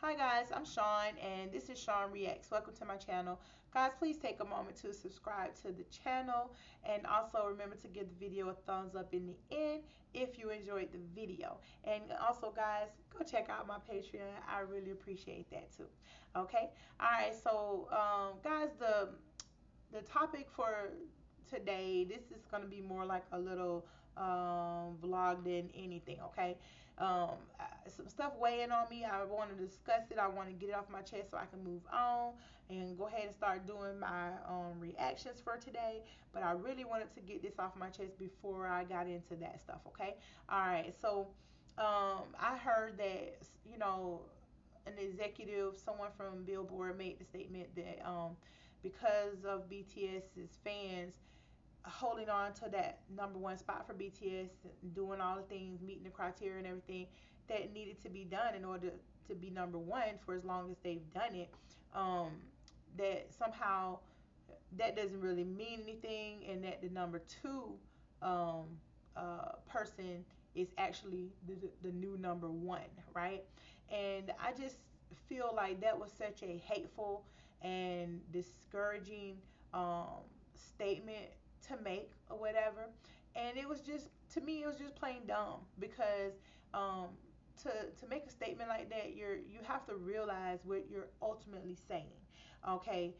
Hi guys, I'm Sean and this is Sean Reacts. Welcome to my channel. Guys, please take a moment to subscribe to the channel and also remember to give the video a thumbs up in the end if you enjoyed the video. And also guys, go check out my Patreon. I really appreciate that too. Okay? Alright, so guys, the topic for today, this is going to be more like a little vlog than anything, okay? Some stuff weighing on me. I want to discuss it. I want to get it off my chest so I can move on and go ahead and start doing my reactions for today. But I really wanted to get this off my chest before I got into that stuff, okay? All right, so I heard that, an executive, someone from Billboard made the statement that because of BTS's fans holding on to that number one spot for BTS, doing all the things, meeting the criteria and everything that needed to be done in order to be number one for as long as they've done it, that somehow that doesn't really mean anything, and that the number two person is actually the new number one, right? And I just feel like that was such a hateful and discouraging statement to make or whatever. And it was just, to me, it was just plain dumb because to make a statement like that, you have to realize what you're ultimately saying. Okay,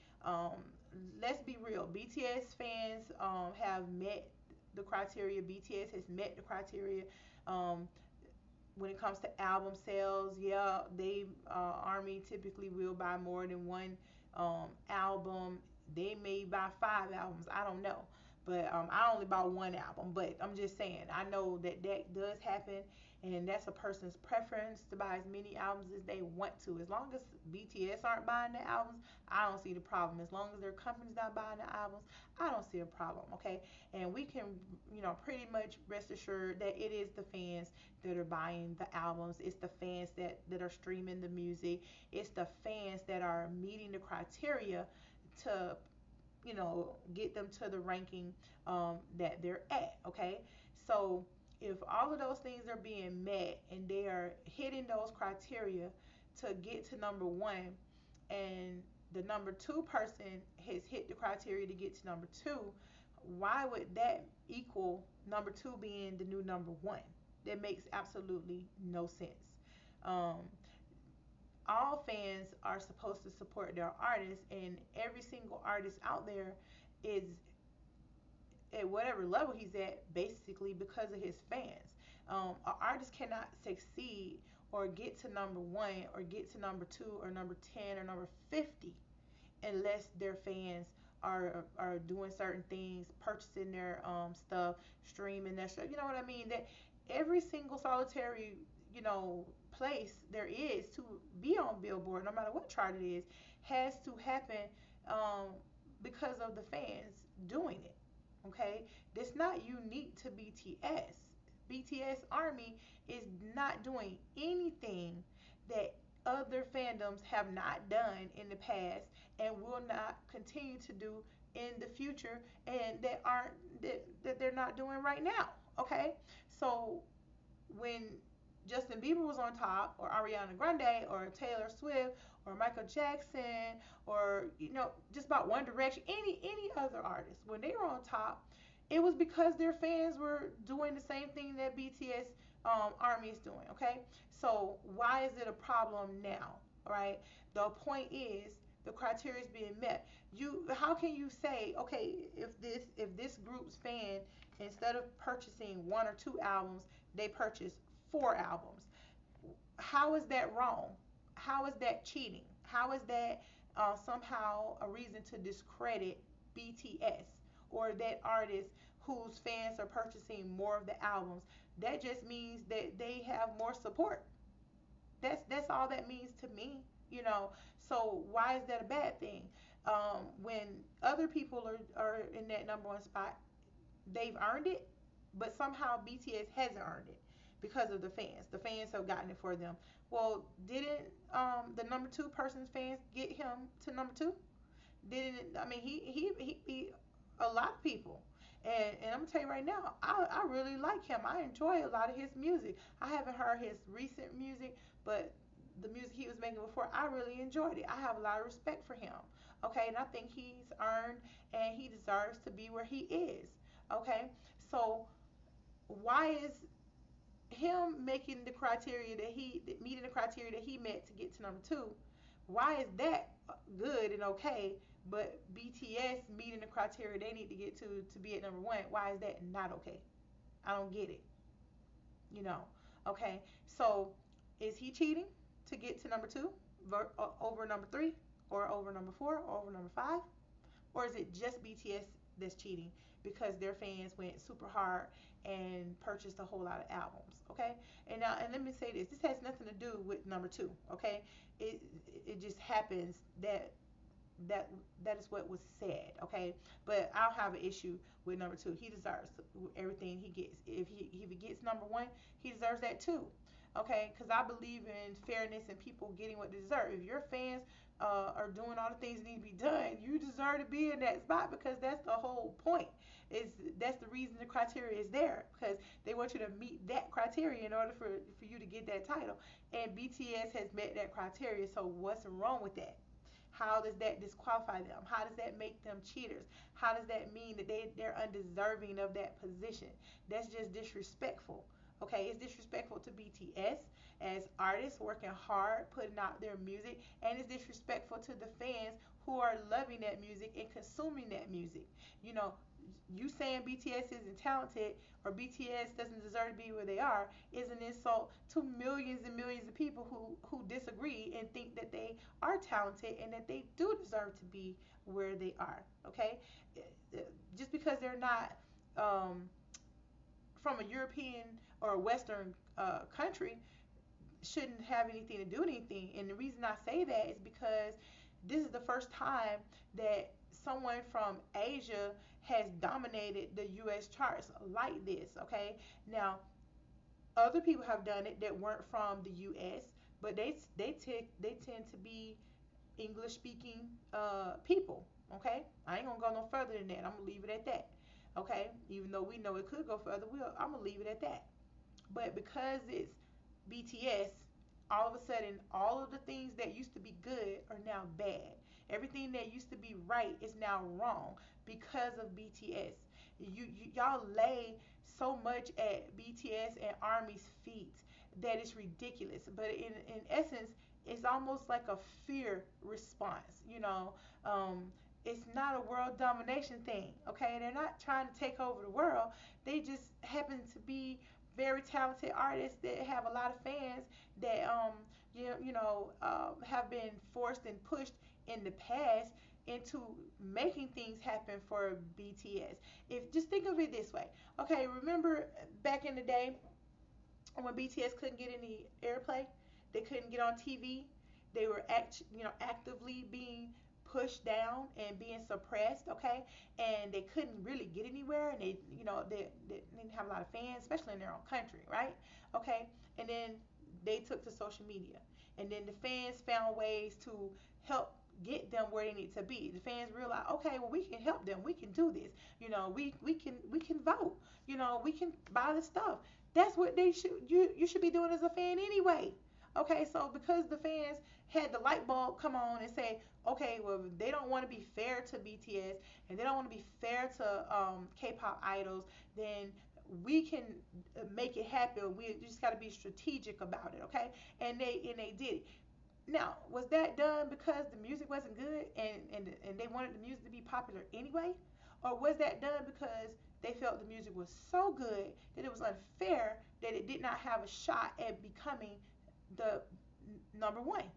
let's be real. BTS fans have met the criteria. BTS has met the criteria. Um, when it comes to album sales, yeah, they Army typically will buy more than one album. They may buy five albums. I don't know, but I only bought one album. But I'm just saying, I know that that does happen, and that's a person's preference to buy as many albums as they want to. As long as BTS aren't buying the albums, I don't see the problem. As long as their company's not buying the albums, I don't see a problem. Okay, and we can, pretty much rest assured that it is the fans that are buying the albums. It's the fans that are streaming the music. It's the fans that are meeting the criteria to, get them to the ranking that they're at. Okay, so if all of those things are being met and they are hitting those criteria to get to number one, and the number two person has hit the criteria to get to number two, why would that equal number two being the new number one? That makes absolutely no sense. Um, all fans are supposed to support their artists, and every single artist out there is at whatever level he's at basically because of his fans. An artist cannot succeed or get to number one or get to number two or number 10 or number 50 unless their fans are doing certain things, purchasing their stuff, streaming their stuff. You know what I mean? That every single solitary, place there is to be on Billboard, no matter what chart it is, has to happen um, because of the fans doing it. Okay, that's not unique to BTS. BTS Army is not doing anything that other fandoms have not done in the past and will not continue to do in the future, and that they're not doing right now. Okay, so when Justin Bieber was on top, or Ariana Grande, or Taylor Swift, or Michael Jackson, or just about One Direction, any other artist, when they were on top, it was because their fans were doing the same thing that BTS Army is doing. Okay, so why is it a problem now? Right. The point is the criteria is being met. How can you say, okay, if this group's fan, instead of purchasing one or two albums, they purchase four albums? How is that wrong? How is that cheating? How is that somehow a reason to discredit BTS or that artist whose fans are purchasing more of the albums? That just means that they have more support. That's all that means to me. So why is that a bad thing? When other people are in that number one spot, they've earned it, but somehow BTS hasn't earned it because of the fans. The fans have gotten it for them. Well, didn't the number two person's fans get him to number two? Didn't I mean he beat a lot of people. And I'm gonna tell you right now, I really like him. I enjoy a lot of his music. I haven't heard his recent music, but the music he was making Megan before, I really enjoyed it. I have a lot of respect for him. Okay, and I think he's earned and he deserves to be where he is. Okay, so why is him making the criteria that he meeting the criteria that he met to get to number two? Why is that good and okay? But BTS meeting the criteria they need to get to be at number one. Why is that not okay? I don't get it. You know. Okay. So is he cheating to get to number two over number three, or over number four, or over number five? Or is it just BTS that's cheating because their fans went super hard and purchased a whole lot of albums? Okay, and now and let me say this: this has nothing to do with number two. Okay, it it just happens that that is what was said. Okay, but I don't have an issue with number two. He deserves everything he gets. If he gets number one, he deserves that too. Okay, because I believe in fairness and people getting what they deserve. If your fans are doing all the things that need to be done, you deserve to be in that spot because that's the whole point. Is that's the reason the criteria is there because they want you to meet that criteria in order for you to get that title. And BTS has met that criteria. So what's wrong with that? How does that disqualify them? How does that make them cheaters? How does that mean that they're undeserving of that position? That's just disrespectful. Okay, it's disrespectful to BTS as artists working hard, putting out their music, and it's disrespectful to the fans who are loving that music and consuming that music. You know, you saying BTS isn't talented or BTS doesn't deserve to be where they are is an insult to millions and millions of people who disagree and think that they are talented and that they do deserve to be where they are. Okay, just because they're not um, from a European or a Western country shouldn't have anything to do with anything. And the reason I say that is because this is the first time that someone from Asia has dominated the U.S. charts like this. Okay, now other people have done it that weren't from the U.S., but they tend to be English speaking people. Okay, I ain't gonna go no further than that. I'm gonna leave it at that. Okay, even though we know it could go further, I'm gonna leave it at that. But because it's BTS, all of a sudden, all of the things that used to be good are now bad. Everything that used to be right is now wrong because of BTS. Y'all lay so much at BTS and Army's feet that it's ridiculous. But in essence, it's almost like a fear response. It's not a world domination thing. Okay, they're not trying to take over the world. They just happen to be very talented artists that have a lot of fans that have been forced and pushed in the past into making things happen for BTS. If just think of it this way. Okay, remember back in the day when BTS couldn't get any airplay, they couldn't get on TV. They were actively being pushed down and being suppressed. Okay, and they couldn't really get anywhere, and they didn't have a lot of fans, especially in their own country, right? Okay, and then they took to social media, and then the fans found ways to help get them where they need to be. The fans realized, okay, well, we can help them. We can do this. We can vote. We can buy the stuff. That's what you should be doing as a fan anyway. Okay, so because the fans had the light bulb come on and say, okay, well, they don't want to be fair to BTS and they don't want to be fair to K-pop idols, then we can make it happen. We just got to be strategic about it, okay? And they did it. Now, was that done because the music wasn't good and they wanted the music to be popular anyway? Or was that done because they felt the music was so good that it was unfair that it did not have a shot at becoming the number one?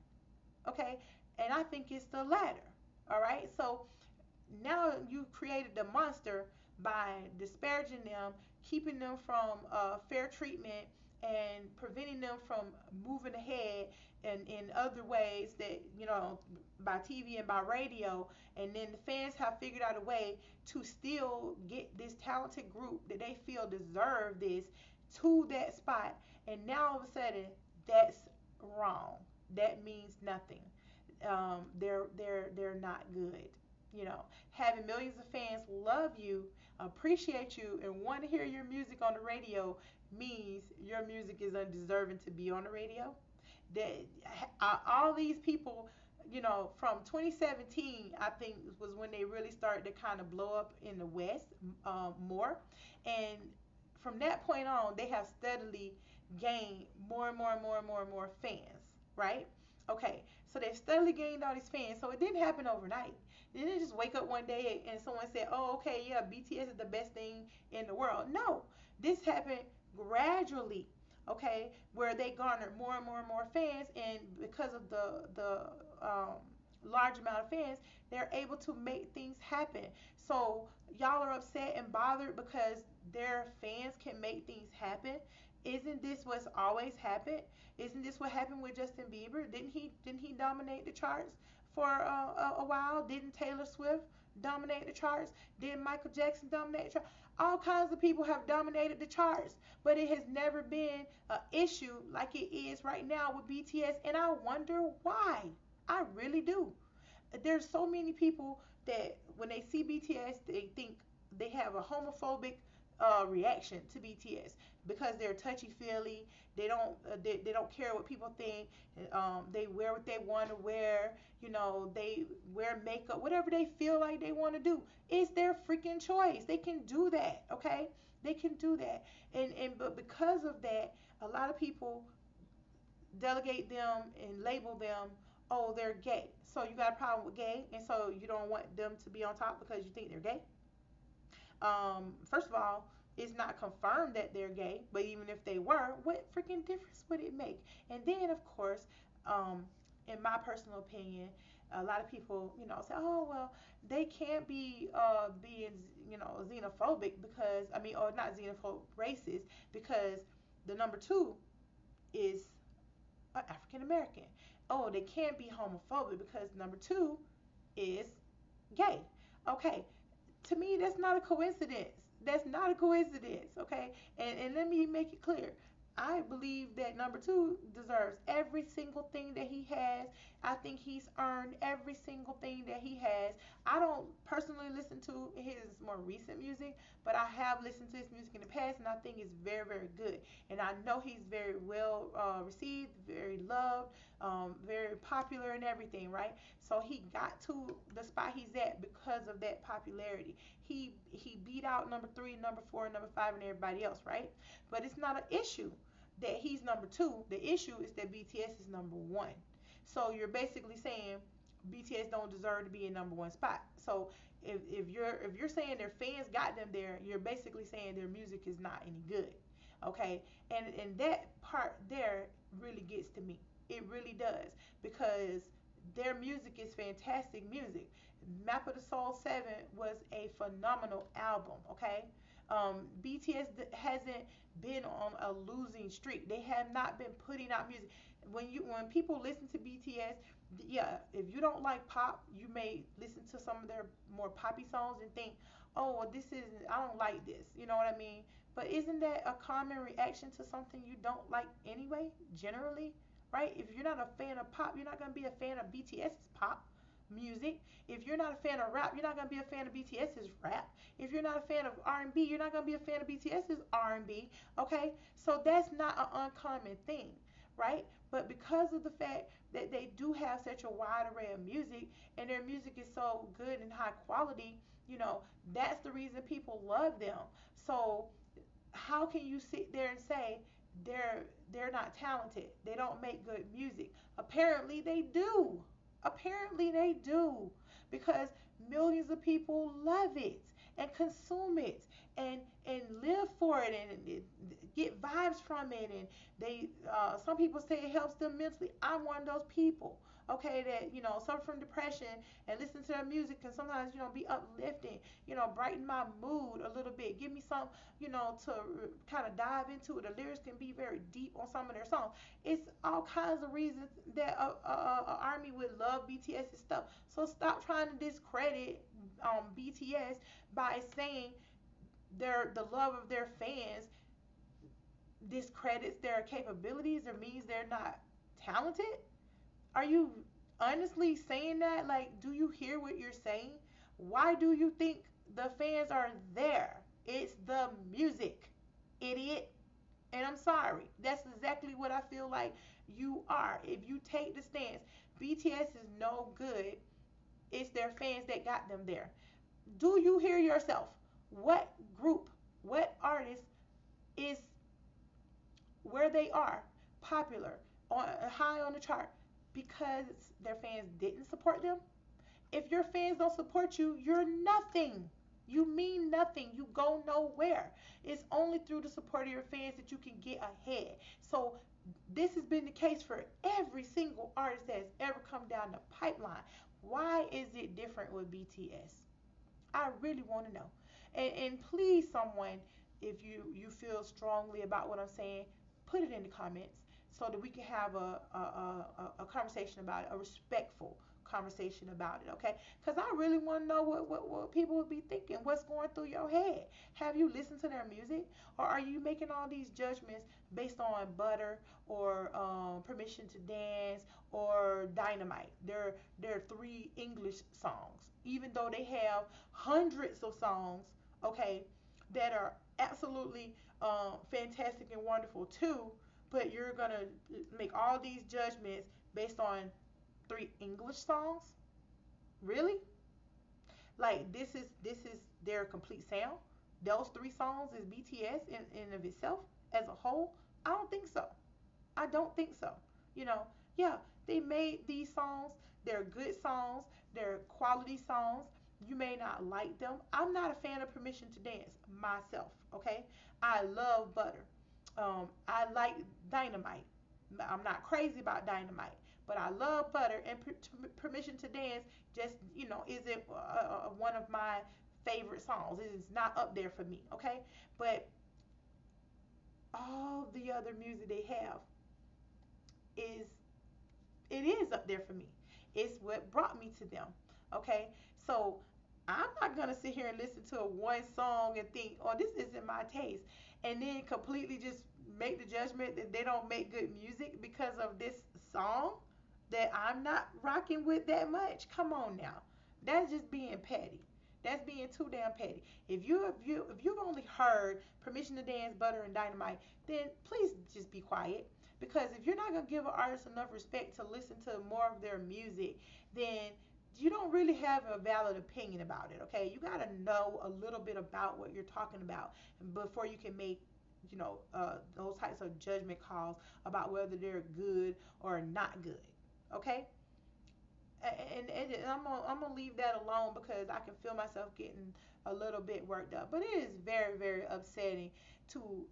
Okay? And I think it's the latter. All right? So now you created the monster by disparaging them, keeping them from fair treatment, and preventing them from moving ahead in other ways that, by TV and by radio. And then the fans have figured out a way to still get this talented group that they feel deserve this to that spot. And now all of a sudden, that's wrong. That means nothing. They're not good. Having millions of fans love you, appreciate you, and want to hear your music on the radio means your music is undeserving to be on the radio. That all these people, from 2017, I think was when they really started to kind of blow up in the West more, and from that point on, they have steadily gained more and more and more and more and more fans, right? Okay, so they've steadily gained all these fans. So it didn't happen overnight. They didn't just wake up one day and someone said, "Oh, okay, yeah, BTS is the best thing in the world." No, this happened gradually, okay, where they garnered more and more and more fans, and because of the large amount of fans, they're able to make things happen. So y'all are upset and bothered because their fans can make things happen. Isn't this what's always happened? Isn't this what happened with Justin Bieber? Didn't he dominate the charts for a while? Didn't Taylor Swift dominate the charts? Didn't Michael Jackson dominate the charts? All kinds of people have dominated the charts, but it has never been an issue like it is right now with BTS, and I wonder why. I really do. There's so many people that when they see BTS, they think they have a homophobic reaction to BTS because they're touchy feely. They don't care what people think. They wear what they want to wear. They wear makeup, whatever they feel like they want to do. It's their freaking choice. They can do that. Okay, they can do that. And but because of that, a lot of people delegate them and label them, oh, they're gay. So you got a problem with gay, and so you don't want them to be on top because you think they're gay. First of all, it's not confirmed that they're gay, but even if they were, what freaking difference would it make? And then, of course, um, in my personal opinion, a lot of people, say, oh, well, they can't be being, xenophobic because, I mean, or not xenophobic, racist, because the number two is African American. Oh, they can't be homophobic because number two is gay. Okay, to me, that's not a coincidence. That's not a coincidence, okay? And let me make it clear. I believe that number two deserves every single thing that he has. I think he's earned every single thing that he has. I don't personally listen to his more recent music, but I have listened to his music in the past, and I think it's very, very good. And I know he's very well received, very loved, very popular, and everything, right? So he got to the spot he's at because of that popularity. He beat out number three, number four, number five, and everybody else, right? But it's not an issue that he's number two. The issue is that BTS is number one. So you're basically saying BTS don't deserve to be in number one spot. So if you're saying their fans got them there, you're basically saying their music is not any good. Okay? And that part there really gets to me. It really does, because their music is fantastic music. Map of the Soul 7 was a phenomenal album, okay? BTS hasn't been on a losing streak. They have not been putting out music. When people listen to BTS, yeah, if you don't like pop, you may listen to some of their more poppy songs and think, "Oh, well, this isn't. I don't like this." You know what I mean? But isn't that a common reaction to something you don't like anyway? Generally, right? If you're not a fan of pop, you're not gonna be a fan of BTS's pop music. If you're not a fan of rap, you're not gonna be a fan of BTS's rap. If you're not a fan of R&B, you're not gonna be a fan of BTS's R&B. Okay, so that's not an uncommon thing, right? But because of the fact that they do have such a wide array of music, and their music is so good and high quality, that's the reason people love them. So how can you sit there and say they're not talented? They don't make good music. Apparently they do. Apparently they do, because millions of people love it and consume it and live for it and get vibes from it, and they some people say it helps them mentally. I'm one of those people, okay, that suffer from depression, and listen to their music can sometimes be uplifting, brighten my mood a little bit, give me some to kind of dive into it. The lyrics can be very deep on some of their songs. It's all kinds of reasons that a army would love BTS's stuff. So stop trying to discredit BTS by saying the love of their fans discredits their capabilities or means they're not talented. Are you honestly saying that? Like, do you hear what you're saying? Why do you think the fans are there? It's the music, idiot. And I'm sorry. That's exactly what I feel like you are. If you take the stance, BTS is no good. It's their fans that got them there. Do you hear yourself? What group, what artist is where they are popular, on high on the chart because their fans didn't support them? If your fans don't support you, you're nothing. You mean nothing. You go nowhere. It's only through the support of your fans that you can get ahead. So this has been the case for every single artist that has ever come down the pipeline. Why is it different with BTS? I really want to know. And please, someone, if you feel strongly about what I'm saying, put it in the comments so that we can have a conversation about it, a respectful conversation about it, okay? Because I really want to know what people would be thinking, what's going through your head. Have you listened to their music? Or are you making all these judgments based on Butter or Permission to Dance or Dynamite? They're three English songs, even though they have hundreds of songs, okay, that are absolutely fantastic and wonderful too. But you're gonna make all these judgments based on three English songs? Really? Like this is their complete sound? Those three songs is BTS in of itself as a whole? I don't think so. I don't think so. You know, yeah, they made these songs. They're good songs. They're quality songs. You may not like them. I'm not a fan of Permission to Dance myself. Okay, I love Butter. I like Dynamite. I'm not crazy about Dynamite, but I love Butter and Permission to Dance. Just isn't one of my favorite songs. It is not up there for me. Okay, but all the other music they have is it is up there for me. It's what brought me to them. Okay, so I'm not gonna sit here and listen to a one song and think, oh, this isn't my taste, and then completely just make the judgment that they don't make good music because of this song that I'm not rocking with that much. Come on now, that's just being petty. That's being too damn petty. If you've only heard Permission to Dance, Butter, and Dynamite, then please just be quiet. Because if you're not gonna give an artist enough respect to listen to more of their music, then you don't really have a valid opinion about it. Okay, you gotta know a little bit about what you're talking about before you can make those types of judgment calls about whether they're good or not good. Okay, and I'm gonna leave that alone because I can feel myself getting a little bit worked up. But it is very very upsetting to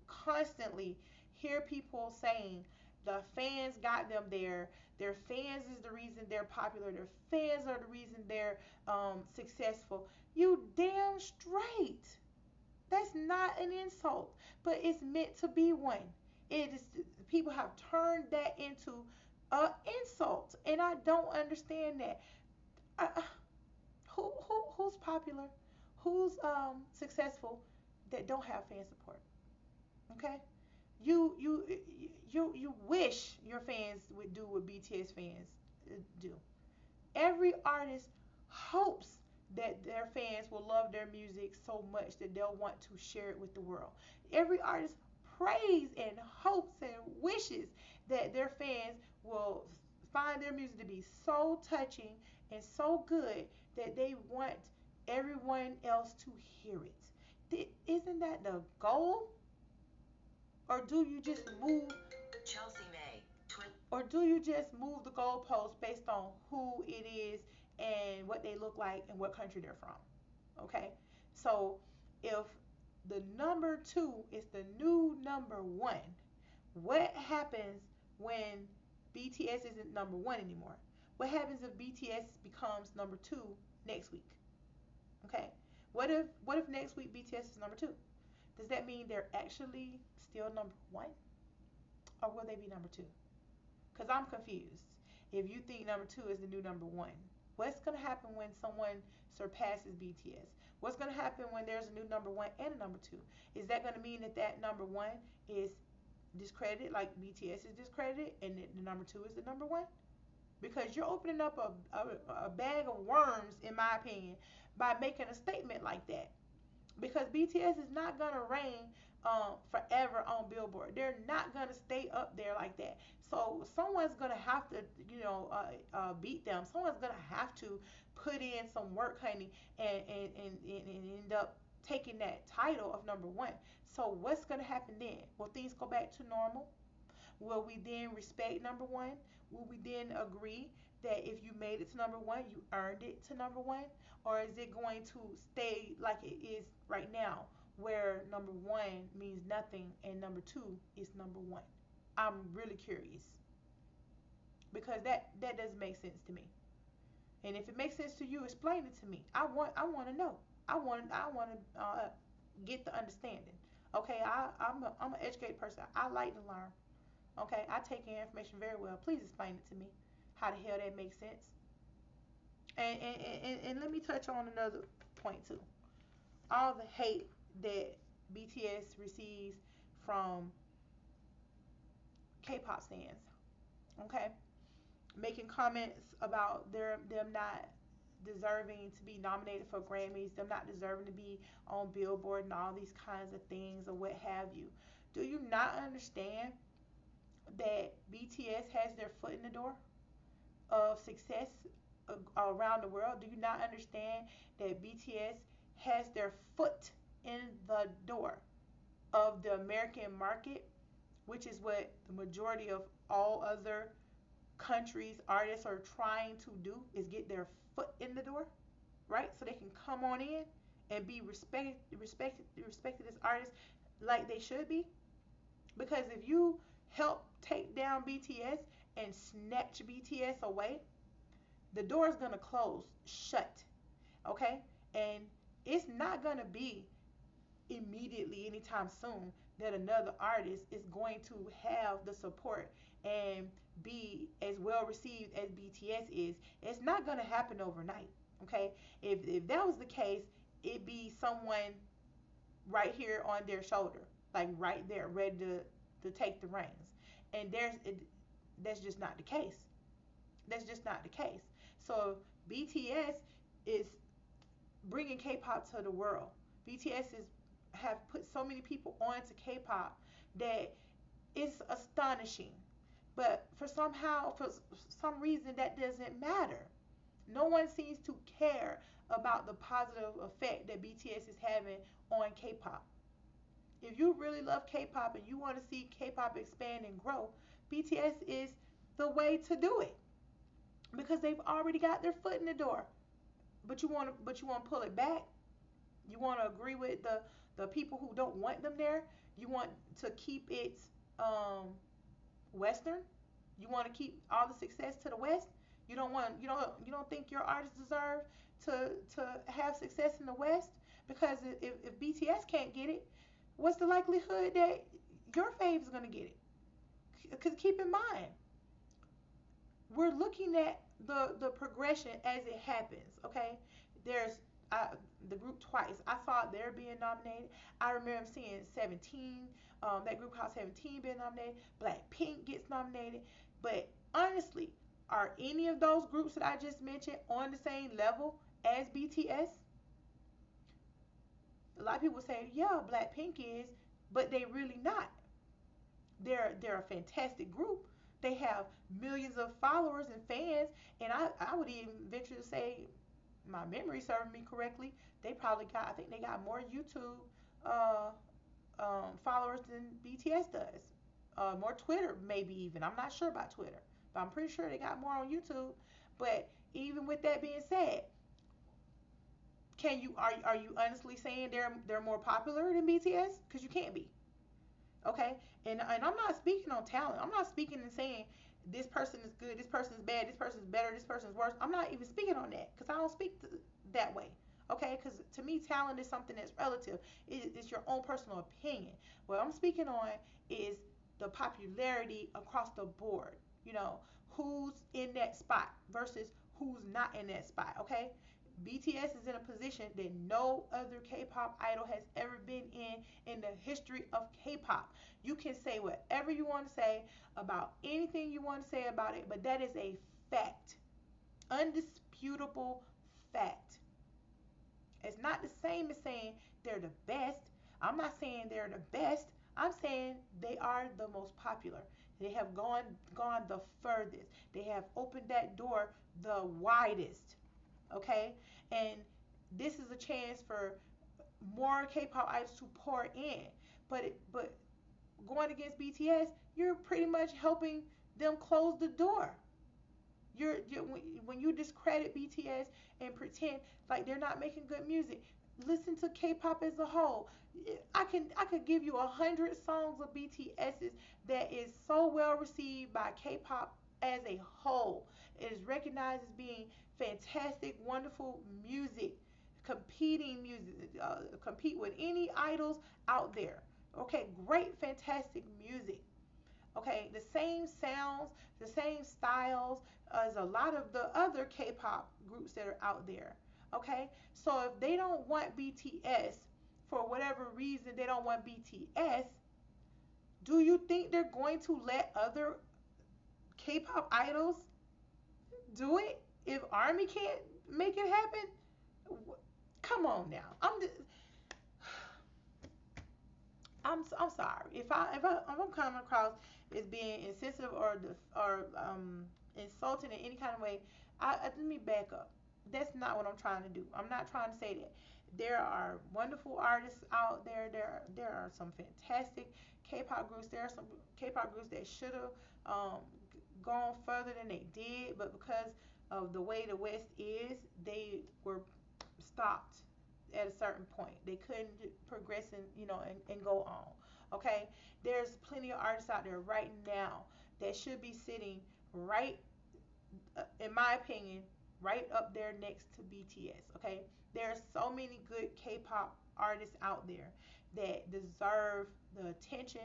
constantly hear people saying the fans got them there. Their fans is the reason they're popular. Their fans are the reason they're successful. You damn straight. That's not an insult, but it's meant to be one. It is people have turned that into an insult, and I don't understand that. Uh, who's popular, who's successful that don't have fan support? Okay, you wish your fans would do what BTS fans do. Every artist hopes that their fans will love their music so much that they'll want to share it with the world. Every artist prays and hopes and wishes that their fans will find their music to be so touching and so good that they want everyone else to hear it. Isn't that the goal? Or do you just move Chelsea May. Or do you just move the goalposts based on who it is and what they look like and what country they're from? Okay, so if the number two is the new number one, what happens when BTS isn't number one anymore? What happens if BTS becomes number two next week? Okay, what if next week BTS is number two? Does that mean they're actually still number one, or will they be number two? Because I'm confused. If you think number two is the new number one, what's going to happen when someone surpasses BTS? What's going to happen when there's a new number one and a number two? Is that going to mean that that number one is discredited, like BTS is discredited, and the number two is the number one? Because you're opening up a bag of worms, in my opinion, by making a statement like that. because BTS is not gonna reign forever on Billboard. They're not gonna stay up there like that. So someone's gonna have to, beat them. Someone's gonna have to put in some work, honey, and end up taking that title of number one. So what's gonna happen then? Will things go back to normal? Will we then respect number one? Will we then agree that if you made it to number one, you earned it to number one? Or is it going to stay like it is right now, where number one means nothing and number two is number one? I'm really curious because that doesn't make sense to me. And if it makes sense to you, explain it to me. I want to know. I want to get the understanding. Okay, I'm an educated person. I like to learn. Okay, I take in information very well. Please explain it to me. How the hell that makes sense? And let me touch on another point too. All the hate that BTS receives from K-pop stands. Okay, making comments about them not deserving to be nominated for Grammys, them not deserving to be on Billboard and all these kinds of things or what have you. Do you not understand that BTS has their foot in the door of success around the world? Do you not understand that BTS has their foot in the door of the American market, which is what the majority of all other countries artists are trying to do, is get their foot in the door, right? So they can come on in and be respected as artists like they should be. Because if you help take down BTS and snatch BTS away, the door is going to close shut. Okay? And it's not going to be immediately anytime soon that another artist is going to have the support and be as well received as BTS is. It's not going to happen overnight. Okay? If that was the case, it'd be someone right here on their shoulder, like right there, ready to take the reins. And that's just not the case. That's just not the case. So BTS is bringing K-pop to the world. BTS is have put so many people onto K-pop that it's astonishing. But for some reason, that doesn't matter. No one seems to care about the positive effect that BTS is having on K-pop. If you really love K-pop and you want to see K-pop expand and grow, BTS is the way to do it because they've already got their foot in the door. But you want to pull it back. You want to agree with the people who don't want them there. You want to keep it Western. You want to keep all the success to the West. You don't think your artists deserve to have success in the West because if BTS can't get it, what's the likelihood that your fave is going to get it? Because keep in mind, we're looking at the progression as it happens. Okay, there's the group twice. I saw they're being nominated. I remember seeing 17, that group called 17 being nominated. Blackpink gets nominated. But honestly, are any of those groups that I just mentioned on the same level as BTS? A lot of people say, yeah, Blackpink is, but they really not. They're a fantastic group. They have millions of followers and fans, and I would even venture to say, my memory serving me correctly, they probably got, I think they got more YouTube uh, followers than BTS does. More Twitter, maybe even. I'm not sure about Twitter, but I'm pretty sure they got more on YouTube. But even with that being said, are you honestly saying they're more popular than BTS? Because you can't be. Okay, and I'm not speaking on talent. I'm not speaking and saying this person is good, this person is bad, this person is better, this person is worse. I'm not even speaking on that because I don't speak that way. Okay, because to me, talent is something that's relative. It's your own personal opinion. What I'm speaking on is the popularity across the board. You know, who's in that spot versus who's not in that spot. Okay, BTS is in a position that no other K-pop idol has ever been in the history of K-pop. You can say whatever you want to say about anything you want to say about it, but that is a fact, undisputable fact. It's not the same as saying they're the best. I'm not saying they're the best. I'm saying they are the most popular. They have gone the furthest. They have opened that door the widest. Okay? And this is a chance for more K-pop idols to pour in. But going against BTS, you're pretty much helping them close the door. You're when you discredit BTS and pretend like they're not making good music. Listen to K-pop as a whole. I could give you 100 songs of BTS's that is so well received by K-pop as a whole. It is recognized as being fantastic, wonderful music, competing music, compete with any idols out there. Okay, great, fantastic music. Okay, the same sounds, the same styles as a lot of the other K-pop groups that are out there. Okay, so if they don't want BTS for whatever reason, they don't want BTS. Do you think they're going to let other K-pop idols do it if Army can't make it happen? Come on now. I'm sorry if I'm coming across as being insensitive or insulting in any kind of way. Let me back up. That's not what I'm trying to do. I'm not trying to say that. There are wonderful artists out there. There are some fantastic K-pop groups. There are some K-pop groups that should have gone further than they did, but because of the way the West is, they were stopped at a certain point. They couldn't progress and go on. Okay, there's plenty of artists out there right now that should be sitting right, in my opinion, right up there next to BTS. Okay, there are so many good K-pop artists out there that deserve the attention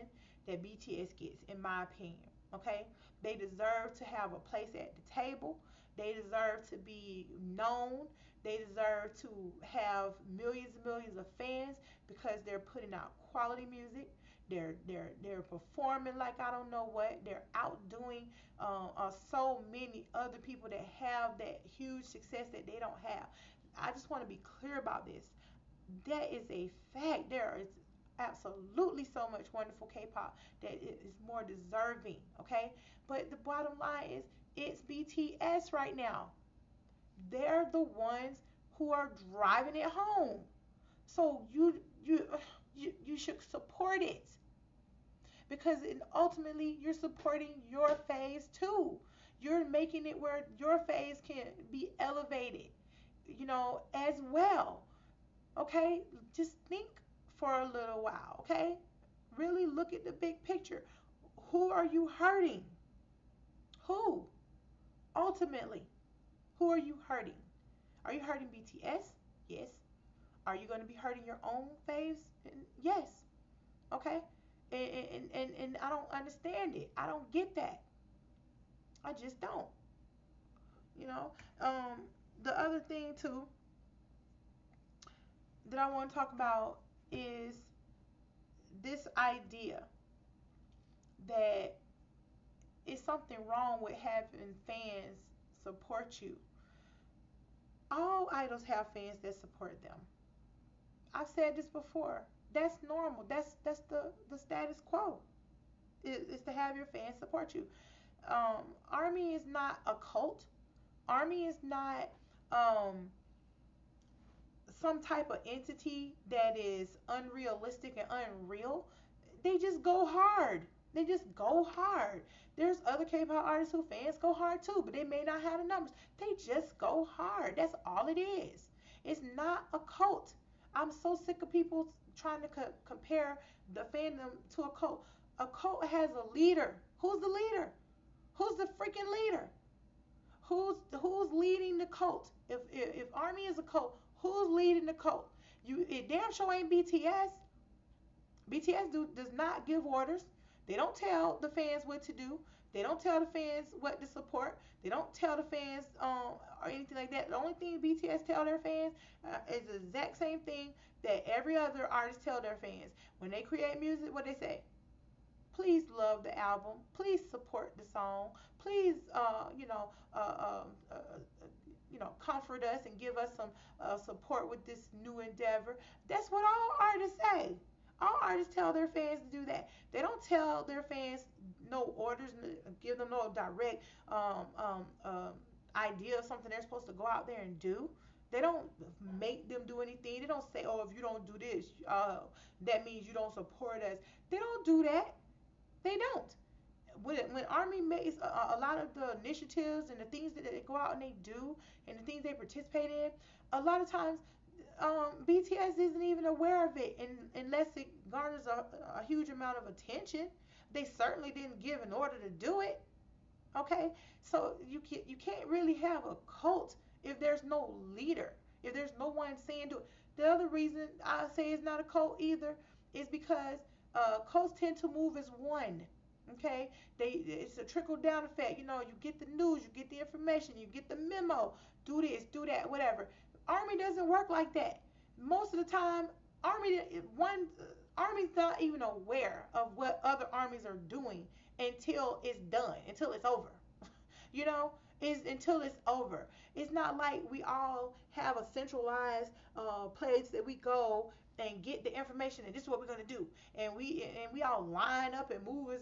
that BTS gets, in my opinion. Okay, they deserve to have a place at the table. They deserve to be known. They deserve to have millions and millions of fans because they're putting out quality music. They're performing like I don't know what. They're outdoing so many other people that have that huge success that they don't have. I just want to be clear about this. That is a fact. There is absolutely so much wonderful K-pop that is more deserving. Okay, but the bottom line is it's BTS right now. They're the ones who are driving it home. So you should support it because ultimately you're supporting your phase too. You're making it where your phase can be elevated, as well. Okay, just think for a little while. Okay, really look at the big picture. Who are you hurting? Who ultimately? Who are you hurting? Are you hurting BTS? Yes. Are you going to be hurting your own faves? Yes. Okay. And I don't understand it. I don't get that. I just don't. You know. The other thing too that I want to talk about is this idea that it's something wrong with having fans support you. All idols have fans that support them. I've said this before. That's normal. That's the status quo. Is to have your fans support you. Army is not a cult. Army is not um, some type of entity that is unrealistic and unreal. They just go hard. They just go hard. There's other K-pop artists who fans go hard too, but they may not have the numbers. They just go hard. That's all it is. It's not a cult. I'm so sick of people trying to compare the fandom to a cult. A cult has a leader. Who's the leader? Who's the freaking leader? Who's leading the cult? If Army is a cult, who's leading the cult? It damn sure ain't BTS. BTS does not give orders. They don't tell the fans what to do. They don't tell the fans what to support. They don't tell the fans or anything like that. The only thing BTS tell their fans is the exact same thing that every other artist tell their fans. When they create music, what they say? Please love the album. Please support the song. Please, comfort us and give us some support with this new endeavor. That's what all artists say. All artists tell their fans to do that. They don't tell their fans no orders, give them no direct idea of something they're supposed to go out there and do. They don't make them do anything. They don't say, "Oh, if you don't do this, that means you don't support us." They don't do that. They don't. When Army makes a lot of the initiatives and the things that they go out and they do and the things they participate in, a lot of times BTS isn't even aware of it, unless it garners a huge amount of attention. They certainly didn't give an order to do it. Okay, so you can't really have a cult if there's no leader, if there's no one saying do it. The other reason I say it's not a cult either is because cults tend to move as one. Okay, it's a trickle down effect. You get the news, you get the information, you get the memo. Do this, do that, whatever. Army doesn't work like that. Most of the time, army one army's not even aware of what other armies are doing until it's done, until it's over. you know, is until it's over. It's not like we all have a centralized place that we go and get the information, and this is what we're going to do, and we all line up and move as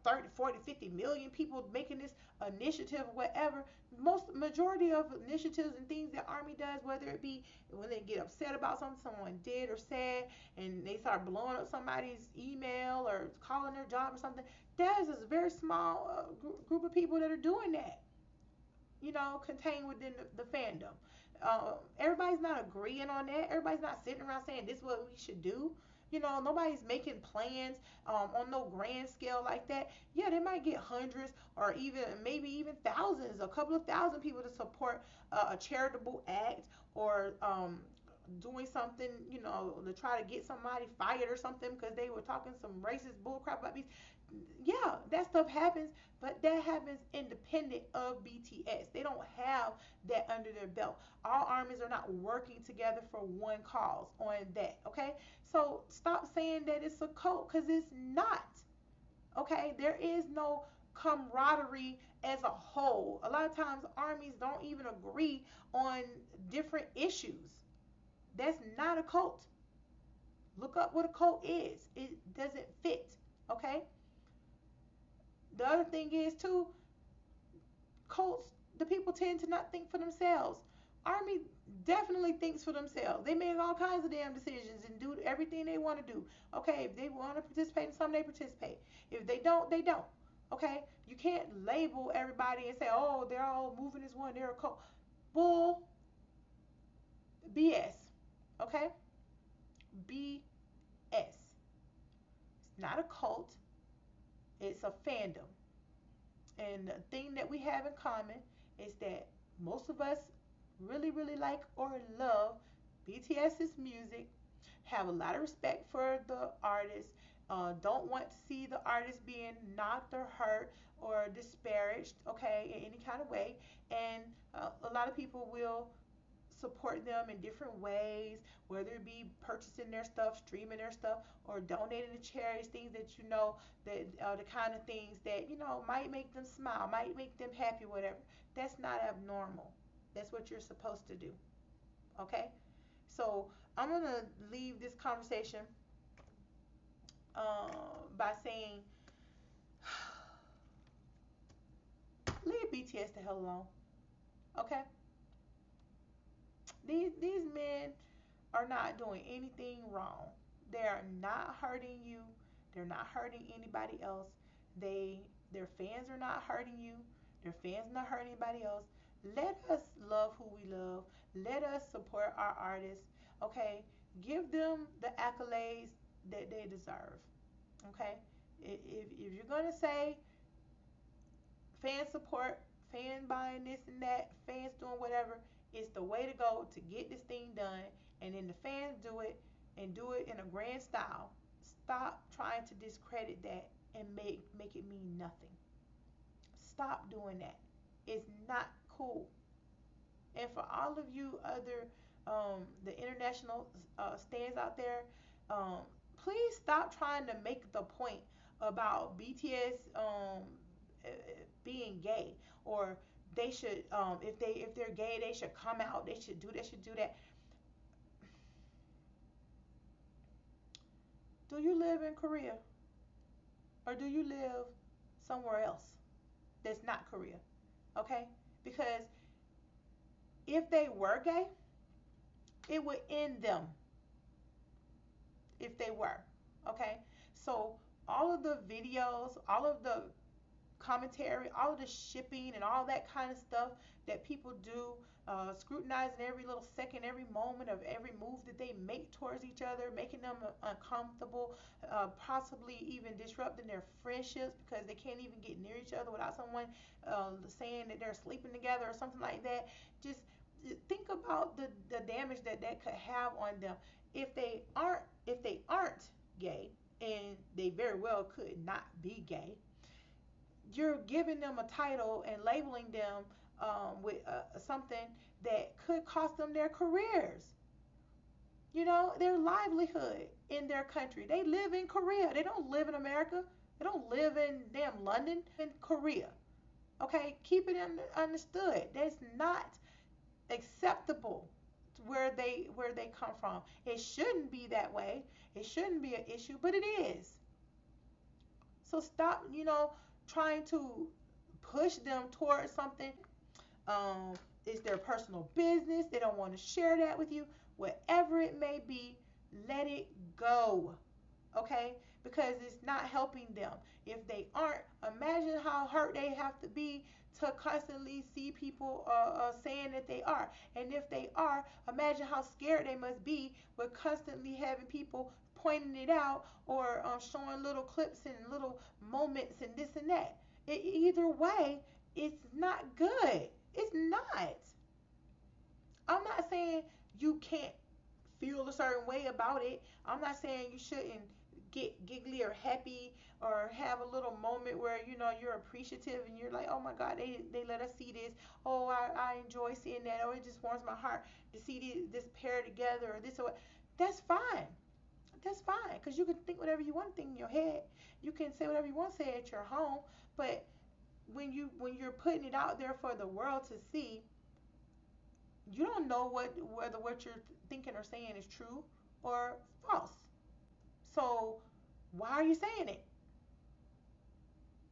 30, 40, 50 million people making this initiative or whatever. Most majority of initiatives and things that army does, whether it be when they get upset about something someone did or said, and they start blowing up somebody's email or calling their job or something, there's this very small group of people that are doing that, contained within the fandom. Everybody's not agreeing on that. Everybody's not sitting around saying this is what we should do. Nobody's making plans on no grand scale like that. Yeah, they might get hundreds or even maybe even thousands, a couple of thousand people to support a charitable act or doing something, to try to get somebody fired or something because they were talking some racist bullcrap about these. Yeah, that stuff happens, but that happens independent of BTS. They don't have that under their belt. All armies are not working together for one cause on that, okay? So stop saying that it's a cult because it's not, okay? There is no camaraderie as a whole. A lot of times armies don't even agree on different issues. That's not a cult. Look up what a cult is. It doesn't fit, okay? The other thing is too, cults, the people tend to not think for themselves. Army definitely thinks for themselves. They make all kinds of damn decisions and do everything they want to do. Okay, if they want to participate in something, they participate. If they don't, they don't. Okay, you can't label everybody and say, oh, they're all moving as one. They're a cult. Bull, BS. Okay, BS. It's not a cult. It's a fandom. And the thing that we have in common is that most of us really, really like or love BTS's music, have a lot of respect for the artist, don't want to see the artist being knocked or hurt or disparaged, okay, in any kind of way. And a lot of people will support them in different ways, whether it be purchasing their stuff, streaming their stuff, or donating to charities, things that that the kind of things that might make them smile, might make them happy, whatever. That's not abnormal. That's what you're supposed to do. Okay, so I'm gonna leave this conversation by saying, leave BTS the hell alone. Okay, these men are not doing anything wrong. They are not hurting you. They're not hurting anybody else. Their fans are not hurting you. Their fans are not hurting anybody else. Let us love who we love. Let us support our artists. Okay? Give them the accolades that they deserve. Okay? If you're gonna say fan support, fan buying this and that, fans doing whatever, it's the way to go to get this thing done. And then the fans do it and do it in a grand style. Stop trying to discredit that and make it mean nothing. Stop doing that. It's not cool. And for all of you other the international stands out there, um, please stop trying to make the point about BTS being gay or they should if they're gay, they should come out, they should do that. Do you live in Korea, or do you live somewhere else that's not Korea? Okay? Because if they were gay, it would end them if they were. Okay? So all of the videos, all of the commentary, all of the shipping and all that kind of stuff that people do, scrutinizing every little second, every moment of every move that they make towards each other, making them uncomfortable, possibly even disrupting their friendships because they can't even get near each other without someone saying that they're sleeping together or something like that. Just think about the damage that that could have on them if they aren't gay, and they very well could not be gay. You're giving them a title and labeling them with something that could cost them their careers, their livelihood in their country. They live in Korea. They don't live in America. They don't live in damn London, in Korea. Okay, keep it understood. That's not acceptable where they come from. It shouldn't be that way. It shouldn't be an issue, but it is. So stop, trying to push them towards something. Um, it's their personal business. They don't want to share that with you. Whatever it may be, let it go. Okay? Because it's not helping them. If they aren't, imagine how hurt they have to be to constantly see people saying that they are. And if they are, imagine how scared they must be with constantly having people pointing it out, or showing little clips and little moments and this and that. Either way, it's not good. It's not. I'm not saying you can't feel a certain way about it. I'm not saying you shouldn't get giggly or happy or have a little moment where you're appreciative and you're like, oh my God, they let us see this. Oh, I enjoy seeing that. Oh, it just warms my heart to see this pair together, or this or what. That's fine. That's fine, because you can think whatever you want to think in your head. You can say whatever you want to say at your home, but when you're putting it out there for the world to see, you don't know whether what you're thinking or saying is true or false. So why are you saying it?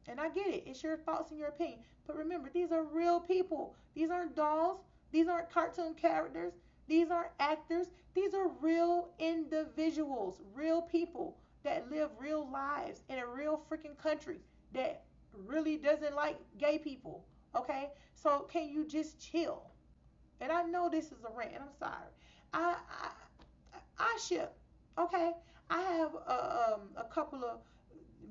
And I get it. It's your thoughts and your opinion. But remember, these are real people. These aren't dolls. These aren't cartoon characters. These aren't actors. These are real individuals, real people that live real lives in a real freaking country that really doesn't like gay people. Okay? So can you just chill? And I know this is a rant, and I'm sorry. I ship. Okay? I have a couple of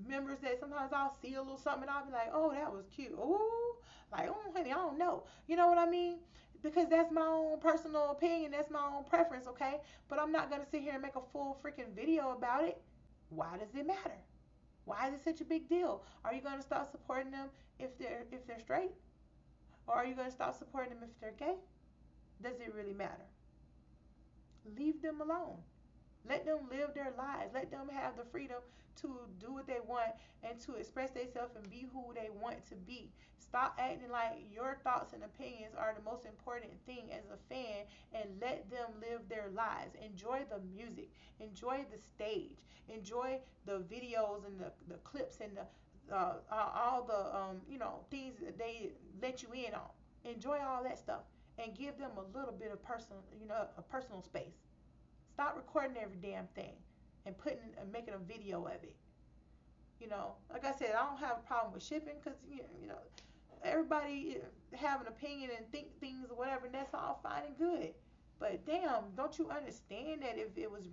members that sometimes I'll see a little something and I'll be like, oh, that was cute. Oh, like, oh, honey, I don't know. You know what I mean? Because that's my own personal opinion. That's my own preference, okay? But I'm not going to sit here and make a full freaking video about it. Why does it matter? Why is it such a big deal? Are you going to stop supporting them if they're straight? Or are you going to stop supporting them if they're gay? Does it really matter? Leave them alone. Let them live their lives. Let them have the freedom to do what they want and to express themselves and be who they want to be. Stop acting like your thoughts and opinions are the most important thing as a fan, and let them live their lives. Enjoy the music. Enjoy the stage. Enjoy the videos and the clips and all the things that they let you in on. Enjoy all that stuff and give them a little bit of personal, a personal space. Stop recording every damn thing and making a video of it. Like I said, I don't have a problem with shipping, because everybody have an opinion and think things or whatever, and that's all fine and good. But damn, don't you understand that if it was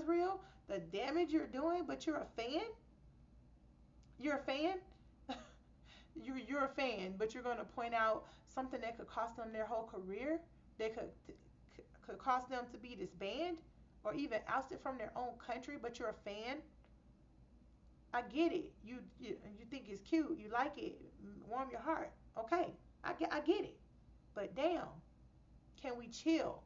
real, the damage you're doing? But you're a fan. You're a fan. You're a fan, but you're going to point out something that could cost them their whole career. That could cause them to be disbanded or even ousted from their own country. But you're a fan. I get it. You think it's cute. You like it. Warm your heart. Okay, I get it. But damn, can we chill?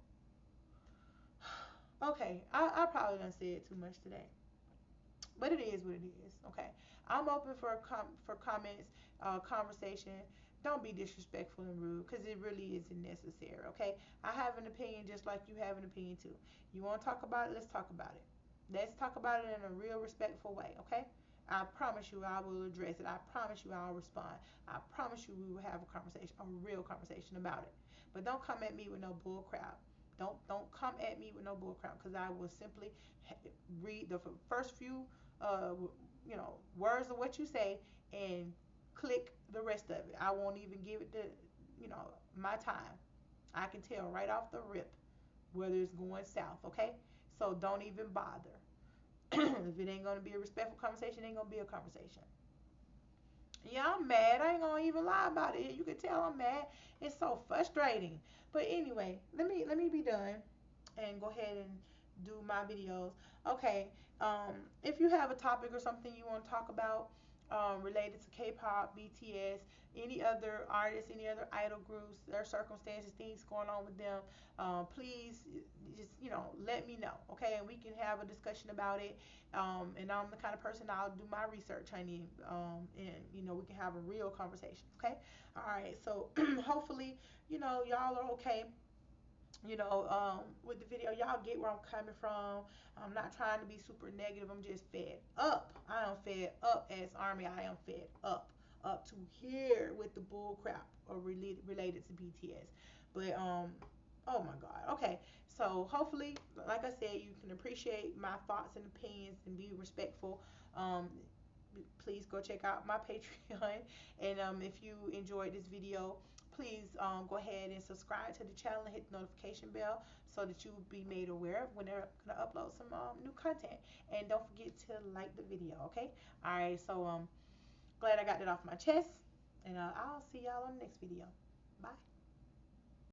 Okay, I probably done said too much today, but it is what it is. Okay, I'm open for comments, conversation. don't be disrespectful and rude because it really isn't necessary, okay? I have an opinion just like you have an opinion too. You want to talk about it? Let's talk about it. Let's talk about it in a real respectful way, okay? I promise you I will address it. I promise you I'll respond. I promise you we will have a conversation, a real conversation about it. But don't come at me with no bull crap. Don't come at me with no bull crap because I will simply read the first few words of what you say and click the rest of it. I won't even give it my time. I can tell right off the rip whether it's going south, okay? So don't even bother. If it ain't gonna be a respectful conversation, it ain't gonna be a conversation. Yeah, I'm mad. I ain't gonna even lie about it. You can tell I'm mad. It's so frustrating. But anyway, let me be done and go ahead and do my videos. Okay. If you have a topic or something you want to talk about related to K-pop, BTS, any other artists, any other idol groups, their circumstances, things going on with them, please just let me know, okay? And we can have a discussion about it. And I'm the kind of person I'll do my research, honey, and we can have a real conversation, okay? All right. So hopefully, y'all are okay with the video. Y'all get where I'm coming from. I'm not trying to be super negative. I'm just fed up. I am fed up as Army. I am fed up to here with the bull crap or related to BTS. But oh my God. Okay. So hopefully, like I said, you can appreciate my thoughts and opinions and be respectful. Um, Please go check out my Patreon. And if you enjoyed this video, please go ahead and subscribe to the channel and hit the notification bell so that you will be made aware of when they're going to upload some new content. And don't forget to like the video, okay? All right, so glad I got that off my chest. And I'll see y'all on the next video. Bye.